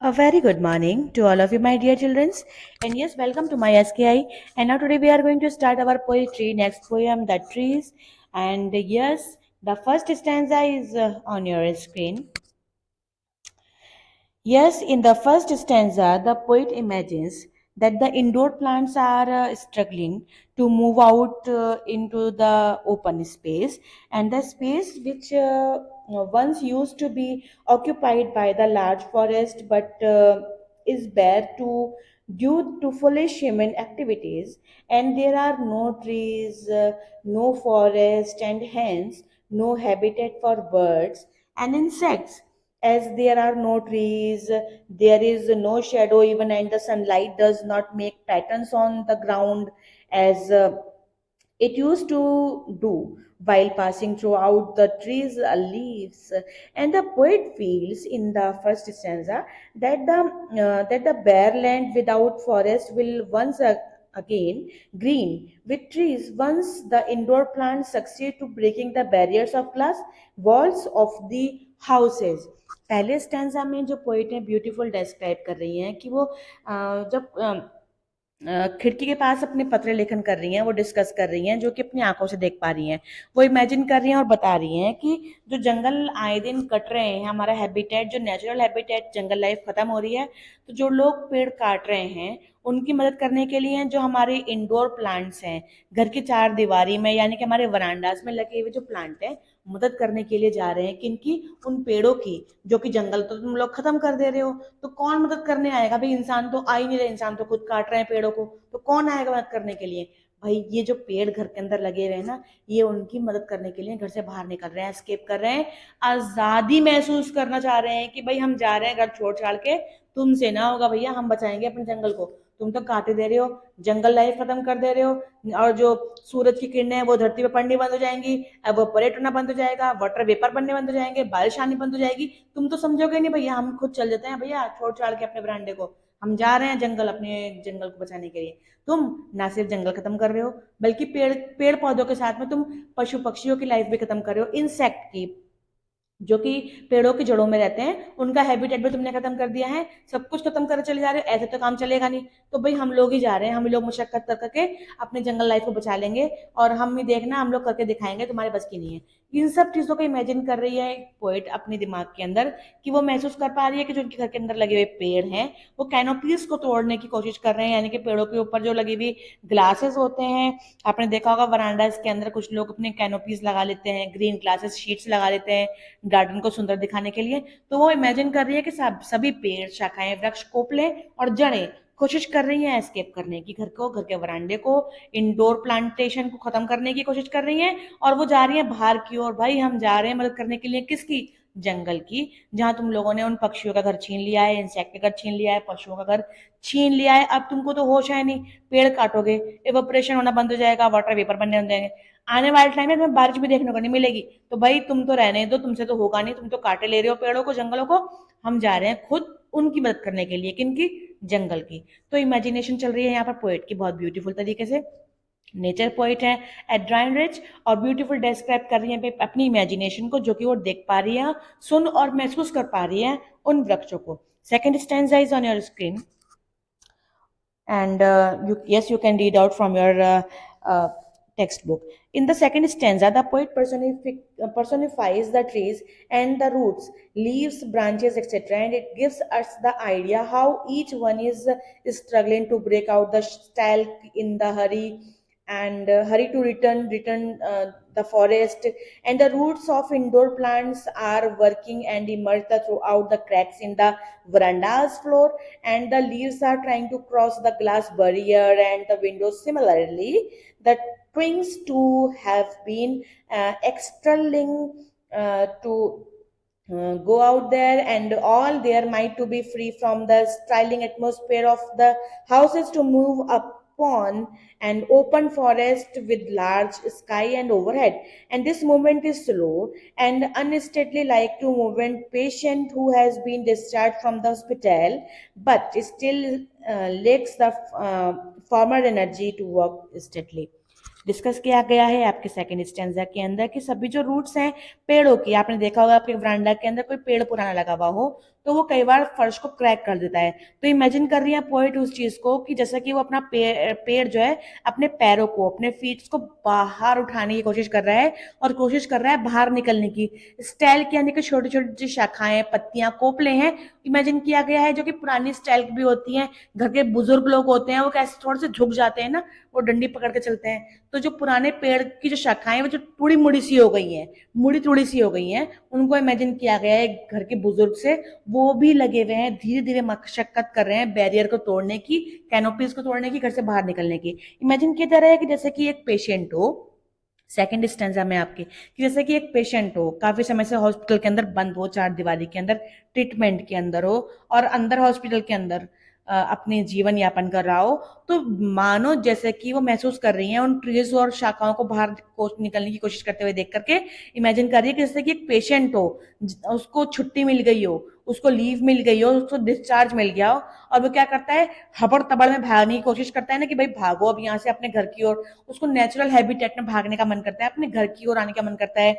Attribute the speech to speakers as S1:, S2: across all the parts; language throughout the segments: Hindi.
S1: A very good morning to all of you, my dear children. And yes, welcome to my SKI. And now today we are going to start our poetry. Next poem, The Trees. And yes, the first stanza is on your screen. Yes, in the first stanza, the poet imagines that the indoor plants are struggling to move out into the open space, and the space which once used to be occupied by the large forest but is bare to due to foolish human activities, and there are no trees, no forest, and hence no habitat for birds and insects. As there are no trees, there is no shadow even, and the sunlight does not make patterns on the ground as it used to do while passing throughout the trees' leaves. And the poet feels in the first stanza that the bare land without forest will again green with trees once the indoor plants succeed to breaking the barriers of glass walls of the houses. पहले स्टैंजा में जो पोइट है ब्यूटीफुल डिस्क्राइब कर रही हैं कि वो जब खिड़की के पास अपने पत्र लेखन कर रही हैं, वो डिस्कस कर रही हैं जो कि अपनी आंखों से देख पा रही हैं, वो इमेजिन कर रही हैं और बता रही हैं कि जो जंगल आए दिन कट रहे हैं, हमारा हैबिटेट जो नेचुरल हैबिटेट जंगल लाइफ खत्म हो रही है, तो जो लोग पेड़ काट रहे हैं उनकी मदद करने के लिए जो हमारे इंडोर प्लांट्स हैं घर की चार दीवारी में यानी कि हमारे वरांडाज में लगे हुए जो प्लांट हैं मदद करने के लिए जा रहे हैं। किनकी? उन पेड़ों की जो कि जंगल तो तुम लोग खत्म कर दे रहे हो, तो कौन मदद करने आएगा भाई? इंसान तो आ ही नहीं रहे, इंसान तो खुद काट रहे हैं पेड़ों को, तो कौन आएगा मदद करने के लिए? भाई ये जो पेड़ घर के अंदर लगे हुए हैं ना, ये उनकी मदद करने के लिए घर से बाहर निकल रहे हैं, एस्केप कर रहे हैं, आजादी महसूस करना चाह रहे हैं कि भाई हम जा रहे हैं घर छोड़ छाड़ के, तुमसे ना होगा भैया, हम बचाएंगे अपने जंगल को। तुम तो काटे दे रहे हो, जंगल लाइफ खत्म कर दे रहे हो, और जो सूरज की किरणें हैं वो धरती पे पड़नी बंद हो जाएंगी, एवोपरेट होना बंद हो जाएगा, वाटर वेपर बनने बंद हो जाएंगे, बारिश आनी बंद हो जाएगी। तुम तो समझोगे नहीं भैया, हम खुद चल देते हैं भैया छोड़ छाड़ के अपने बरांडे को, हम जा रहे हैं जंगल अपने जंगल को बचाने के लिए। तुम ना सिर्फ जंगल खत्म कर रहे हो, बल्कि पेड़ पेड़ पौधों के साथ में तुम पशु पक्षियों की लाइफ भी खत्म कर रहे हो, इंसेक्ट की जो कि पेड़ों की जड़ों में रहते हैं, उनका हैबिटेट भी तुमने खत्म कर दिया है, सब कुछ खत्म कर चले जा रहे हो, ऐसे तो काम चलेगा नहीं। तो भाई हम लोग ही जा रहे हैं, हम लोग मुशक्कत कर करके अपने जंगल लाइफ को बचा लेंगे, और हम ही देखना हम लोग करके दिखाएंगे, तुम्हारे बस की नहीं है। इन सब चीजों को इमेजिन कर रही है पोइट अपने दिमाग के अंदर, कि वो महसूस कर पा रही है कि जो उनके घर के अंदर लगे हुए पेड़ हैं वो कैनोपीज को तोड़ने की कोशिश कर रहे हैं, यानी कि पेड़ों के ऊपर जो लगी हुई ग्लासेस होते हैं, आपने देखा होगा वरांडास के अंदर कुछ लोग अपने कैनोपीज लगा लेते हैं, ग्रीन ग्लासेस शीट्स लगा लेते हैं गार्डन को सुंदर दिखाने के लिए। तो वो इमेजिन कर रही है कि सभी पेड़ शाखाएं वृक्ष कोपले और जड़ें कोशिश कर रही हैं एस्केप करने की, घर को, घर के वरांडे को, इंडोर प्लांटेशन को खत्म करने की कोशिश कर रही हैं, और वो जा रही हैं बाहर की ओर। भाई हम जा रहे हैं मदद करने के लिए, किसकी? जंगल की, जहां तुम लोगों ने उन पक्षियों का घर छीन लिया है, इंसेक्ट का घर छीन लिया है, पशुओं का घर छीन लिया है। अब तुमको तो होश है नहीं, पेड़ काटोगे इवेपोरेशन होना बंद हो जाएगा, वाटर वेपर बनने लग जाएंगे, आने वाले टाइम में तुम्हें बारिश भी देखने को नहीं मिलेगी। तो भाई तुम तो रहने दो, तुमसे तो होगा नहीं, तुम तो काटे ले रहे हो पेड़ों को, जंगलों को। हम जा रहे हैं खुद उनकी मदद करने के लिए, किनकी? जंगल की। तो इमेजिनेशन चल रही है यहाँ पर पोएट की बहुत ब्यूटीफुल तरीके से। नेचर पोइट है एड्राइन रिच, और ब्यूटीफुल डिस्क्राइब कर रही है अपनी इमेजिनेशन को, जो कि वो देख पा रही है, सुन और महसूस कर पा रही है उन वृक्षों को। Second stanza is on your screen, and yes, you can read out from your textbook. In the second stanza, the poet personifies the trees and the roots, leaves, branches, etc., and it gives us the idea how each one is struggling to break out the stalk in the hurry, and hurry to return the forest, and the roots of indoor plants are working and emerge throughout the cracks in the veranda's floor, and the leaves are trying to cross the glass barrier and the windows. Similarly, the twigs too have been extolling to go out there, and all their might to be free from the styling atmosphere of the houses to move upon an open forest with large sky and overhead. And this movement is slow and unsteadily, like to movement patient who has been discharged from the hospital but still lacks the former energy to work steadily. Discuss किया गया है आपके सेकंड स्टेंजा के अंदर कि सभी जो रूट्स हैं पेड़ों की, आपने देखा होगा आपके वरांडा के अंदर कोई पेड़ पुराना लगा हुआ हो, तो वो कई बार फर्श को क्रैक कर देता है। तो इमेजिन कर रही है पोएट उस चीज को कि जैसा कि वो अपना पेड़ जो है अपने पैरों को, अपने फीट्स को बाहर उठाने की कोशिश कर रहा है और कोशिश कर रहा है बाहर निकलने की। स्टाइल के यानी कि छोटी छोटी जो शाखाएं, पत्तियां, कोपले हैं, इमेजिन किया गया है, जो कि पुरानी स्टाइल की भी होती हैं। घर के बुजुर्ग लोग होते हैं वो कैसे थोड़े से झुक जाते हैं ना, वो डंडी पकड़ के चलते हैं। तो जो पुराने पेड़ की जो शाखाएं वो जो टूड़ी मुड़ी सी हो गई हैं, मुड़ी तुड़ी सी हो गई हैं, उनको इमेजिन किया गया है घर के बुजुर्ग से। वो भी लगे हुए हैं, धीरे धीरे मशक्कत कर रहे हैं बैरियर को तोड़ने की, कैनोपीज को तोड़ने की, घर से बाहर निकलने की। इमेजिन किया जा रहा है कि जैसे कि एक पेशेंट हो, सेकंड स्टेंजा में आपके, कि जैसे कि एक पेशेंट हो, काफी समय से हॉस्पिटल के अंदर बंद हो, चार दीवारी के अंदर ट्रीटमेंट के अंदर हो, और अंदर हॉस्पिटल के अंदर अपने जीवन यापन कर रहा हो। तो मानो जैसे कि वो महसूस कर रही है उन ट्रीज और शाखाओं को बाहर निकलने की कोशिश करते हुए देख करके, इमेजिन कर रही है कि जैसे कि एक पेशेंट हो, उसको छुट्टी मिल गई हो, उसको लीव मिल गई हो, उसको डिस्चार्ज मिल गया हो, और वो क्या करता है, हबड़ तबड़ में भागने की कोशिश करता है ना, कि भाई भागो अब यहाँ से अपने घर की ओर। उसको नेचुरल हैबिटेट में भागने का मन करता है, अपने घर की ओर आने का मन करता है,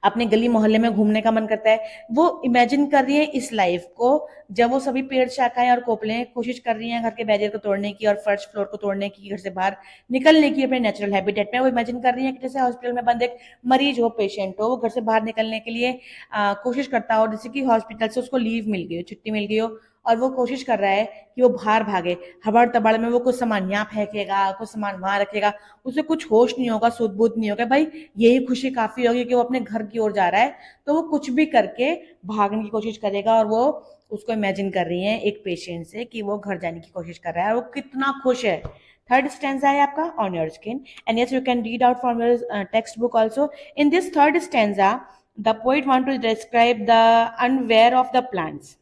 S1: अपने गली मोहल्ले में घूमने का मन करता है। वो इमेजिन कर रही है इस लाइफ को, जब वो सभी पेड़, शाखाएं और कोपले कोशिश कर रही हैं घर के बैरियर को तोड़ने की और फर्श फ्लोर को तोड़ने की, घर से बाहर निकलने की अपने नेचुरल हैबिटेट में। वो इमेजिन कर रही है कि जैसे हॉस्पिटल में बंद एक मरीज हो, पेशेंट हो, वो घर से बाहर निकलने के लिए कोशिश करता हो, जैसे कि हॉस्पिटल से उसको लीव मिल गई हो, छुट्टी मिल गई हो, और वो कोशिश कर रहा है कि वो बाहर भागे। हबड़ तबड़ में वो कुछ सामान यहाँ फेंकेगा, कुछ सामान वहां रखेगा, उसे कुछ होश नहीं होगा, सुध बुध नहीं होगा। भाई यही खुशी काफी होगी कि वो अपने घर की ओर जा रहा है, तो वो कुछ भी करके भागने की कोशिश करेगा। और वो उसको इमेजिन कर रही है एक पेशेंट से कि वो घर जाने की कोशिश कर रहा है, और वो कितना खुश है। थर्ड स्टेंजा है आपका on your skin, and yes you can read out from your textbook also. In this third stanza the poet want to describe the unaware of the plants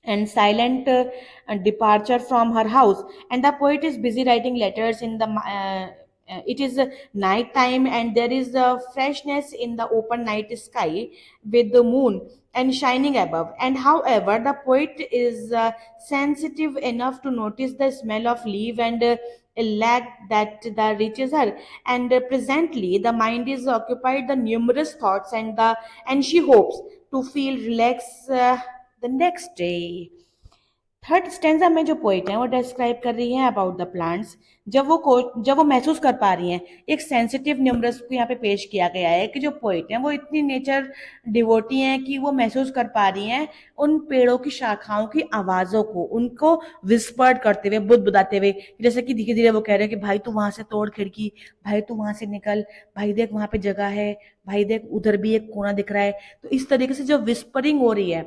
S1: and silent departure from her house. And the poet is busy writing letters in the it is night time, and there is a freshness in the open night sky with the moon and shining above. And however, the poet is sensitive enough to notice the smell of leaf and a lag that reaches her. And presently the mind is occupied the numerous thoughts, and she hopes to feel relaxed the next day. Third stanza में जो पोइट है वो डिस्क्राइब कर रही है अबाउट द प्लांट्स, जब वो महसूस कर पा रही हैं। एक सेंसिटिव न्यूमरस को यहाँ पे पेश किया गया है कि जो पोइट है वो इतनी नेचर डिवोटी हैं कि वो महसूस कर पा रही हैं उन पेड़ों की शाखाओं की आवाजों को, उनको विस्पर्ड करते हुए, बुदबुदाते हुए, जैसे कि धीरे धीरे वो कह रहे हैं कि भाई तू वहां से तोड़ खिड़की, भाई तू वहां से निकल, भाई देख वहां पे जगह है, भाई देख उधर भी एक कोना दिख रहा है। तो इस तरीके से जो विस्परिंग हो रही है,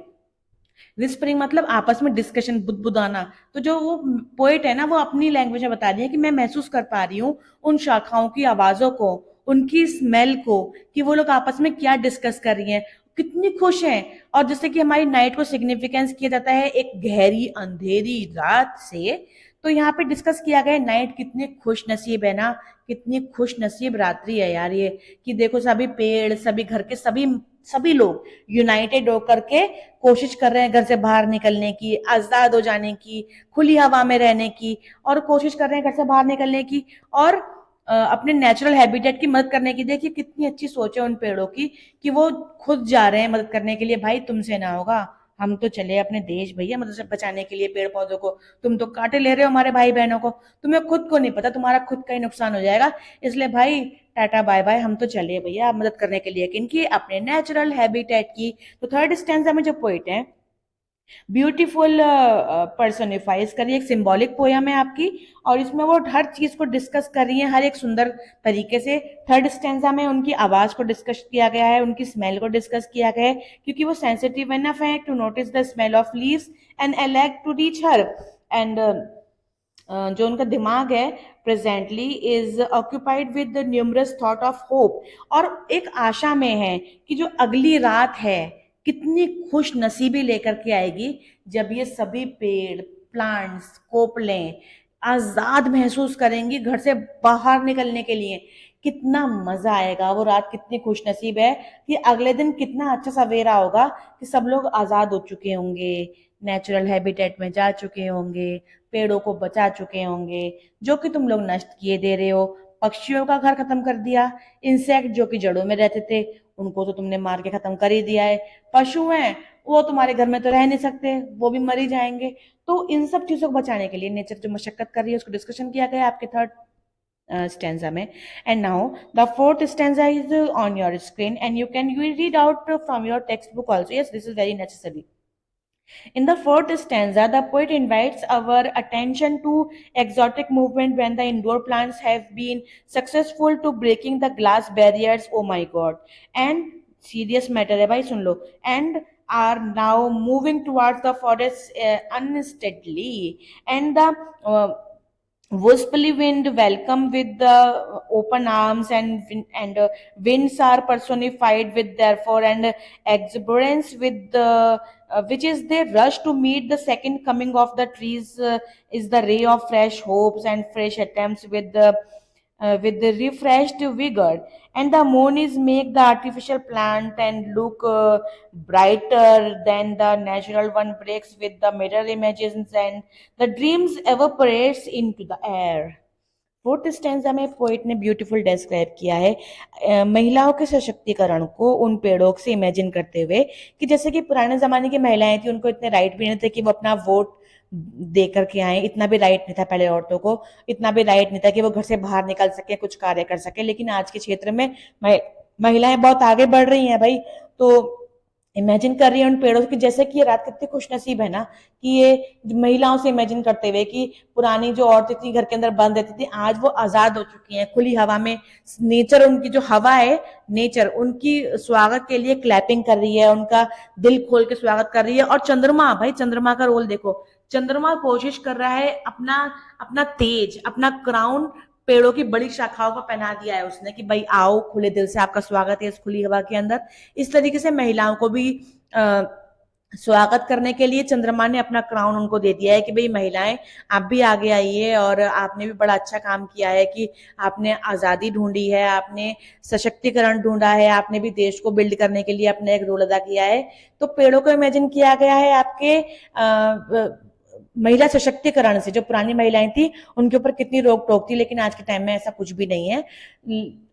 S1: विस्परिंग मतलब आपस में डिस्कशन, बुदबुदाना। तो जो वो पोएट है ना, वो अपनी लैंग्वेज में बता रही है कि मैं महसूस कर पा रही हूँ उन शाखाओं की आवाजों को, उनकी स्मेल को, कि वो लोग आपस में क्या डिस्कस कर रही हैं, कितनी खुश हैं। और जैसे कि हमारी नाइट को सिग्निफिकेंस किया जाता है एक गहरी अंधेरी रात से, तो यहाँ पे डिस्कस किया गया नाइट कितनी खुश नसीब है ना, कितनी खुश नसीब रात्रि है यार ये, कि देखो सभी पेड़, सभी घर के सभी सभी लोग यूनाइटेड होकर के कोशिश कर रहे हैं घर से बाहर निकलने की, आजाद हो जाने की, खुली हवा में रहने की, और कोशिश कर रहे हैं घर से बाहर निकलने की और अपने नेचुरल हैबिटेट की मदद करने की। देखिए कितनी अच्छी सोच है उन पेड़ों की, कि वो खुद जा रहे हैं मदद करने के लिए। भाई तुमसे ना होगा, हम तो चले अपने देश भैया मतलब बचाने के लिए पेड़ पौधों को, तुम तो काटे ले रहे हो हमारे भाई बहनों को, तुम्हें खुद को नहीं पता तुम्हारा खुद का ही नुकसान हो जाएगा, इसलिए भाई टाटा बाय बाय, हम तो चले भैया मदद करने के लिए किनकी, अपने नेचुरल हैबिटेट की। तो थर्ड स्टैंजा में जो पोइट है ब्यूटीफुल पर्सोनिफाइज कर रही है, एक सिंबॉलिक पोयम है आपकी, और इसमें वो हर चीज को डिस्कस कर रही है हर एक सुंदर तरीके से। थर्ड स्टेंजा में उनकी आवाज को डिस्कस किया गया है, उनकी स्मेल को डिस्कस किया गया है, क्योंकि वो सेंसिटिव इनफ है to notice the smell of leaves and elect to reach her. And जो उनका दिमाग है presently is occupied with the numerous thought of hope, और एक आशा में है कि जो अगली रात है कितनी खुश नसीबी लेकर के आएगी, जब ये सभी पेड़, प्लांट्स, कोपलें आजाद महसूस करेंगी घर से बाहर निकलने के लिए। कितना मजा आएगा, वो रात कितनी खुश नसीब है कि अगले दिन कितना अच्छा सवेरा होगा, कि सब लोग आजाद हो चुके होंगे, नेचुरल हैबिटेट में जा चुके होंगे, पेड़ों को बचा चुके होंगे जो कि तुम लोग नष्ट किए दे रहे हो, पक्षियों का घर खत्म कर दिया, इंसेक्ट जो कि जड़ों में रहते थे उनको तो तुमने मार के खत्म कर ही दिया है, पशु हैं वो तुम्हारे घर में तो रह नहीं सकते, वो भी मर ही जाएंगे। तो इन सब चीजों को बचाने के लिए नेचर जो मशक्कत कर रही है उसको डिस्कशन किया गया है आपके थर्ड stanza में। And now the fourth stanza is on your screen and you can read out from your textbook also. Yes, this is very necessary. In the fourth stanza, the poet invites our attention to exotic movement when the indoor plants have been successful to breaking the glass barriers. Oh my God! And serious matter है भाई सुन लो। And are now moving towards the forest unsteadily, and the Whisply wind welcome with the open arms, and winds are personified with therefore and exuberance with the which is they rush to meet the second coming of the trees, is the ray of fresh hopes and fresh attempts with the refreshed vigor, and the moon is make the artificial plant and look brighter than the natural one breaks with the mirror images, and the dreams evaporates into the air। Fourth stanza में पोइट ने ब्यूटीफुल डिस्क्राइब किया है महिलाओं के सशक्तिकरण को उन पेड़ों से इमेजिन करते हुए कि जैसे कि पुराने जमाने की महिलाएं थी, उनको इतने राइट भी नहीं थे कि वो अपना वोट दे करके आए, इतना भी राइट नहीं था पहले औरतों को, इतना भी राइट नहीं था कि वो घर से बाहर निकल सके, कुछ कार्य कर सके। लेकिन आज के क्षेत्र में महिलाएं बहुत आगे बढ़ रही हैं भाई। तो इमेजिन कर रही है उन पेड़ों की, जैसे कि ये रात कितनी खुशनसीब है ना कि ये महिलाओं से इमेजिन करते हुए कि पुरानी जो औरतें थी घर के अंदर बंद रहती थी, आज वो आजाद हो चुकी हैं खुली हवा में। नेचर उनकी जो हवा है, नेचर उनकी स्वागत के लिए क्लैपिंग कर रही है, उनका दिल खोल के स्वागत कर रही है। और चंद्रमा, भाई चंद्रमा का रोल देखो, चंद्रमा कोशिश कर रहा है अपना अपना तेज, अपना क्राउन पेड़ों की बड़ी शाखाओं को पहना दिया है उसने कि भाई आओ, खुले दिल से आपका स्वागत है इस खुली हवा के अंदर। इस तरीके से महिलाओं को भी स्वागत करने के लिए चंद्रमा ने अपना क्राउन उनको दे दिया है कि भाई महिलाएं आप भी आगे आइए, और आपने भी बड़ा अच्छा काम किया है कि आपने आजादी ढूंढी है, आपने सशक्तिकरण ढूंढा है, आपने भी देश को बिल्ड करने के लिए अपना एक रोल अदा किया है। तो पेड़ों को इमेजिन किया गया है आपके महिला सशक्तिकरण से। जो पुरानी महिलाएं थी उनके ऊपर कितनी रोक टोक थी, लेकिन आज के टाइम में ऐसा कुछ भी नहीं है।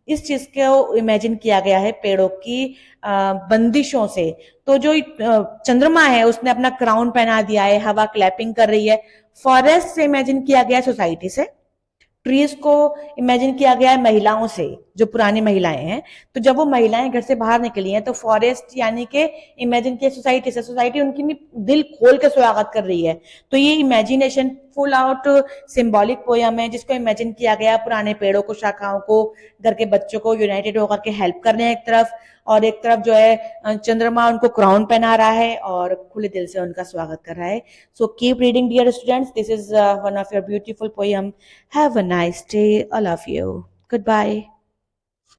S1: इस चीज को इमेजिन किया गया है पेड़ों की बंदिशों से। तो जो चंद्रमा है उसने अपना क्राउन पहना दिया है, हवा क्लैपिंग कर रही है। फॉरेस्ट से इमेजिन किया गया है सोसाइटी से, ट्रीज को इमेजिन किया गया है महिलाओं से, जो पुरानी महिलाएं हैं। तो जब वो महिलाएं घर से बाहर निकली हैं तो फॉरेस्ट यानी कि इमेजिन किया सोसाइटी से, सोसाइटी उनकी दिल खोल के स्वागत कर रही है। तो ये imagination full out symbolic poem है जिसको इमेजिन किया गया पुराने पेड़ों को, शाखाओं को, घर के बच्चों को यूनाइटेड होकर के हेल्प करने हैं एक तरफ, और एक तरफ जो है चंद्रमा उनको क्राउन पहना रहा है और खुले दिल से उनका स्वागत कर रहा है। So keep reading dear students, this is one of your beautiful poem. Have a nice day, I love you, good bye.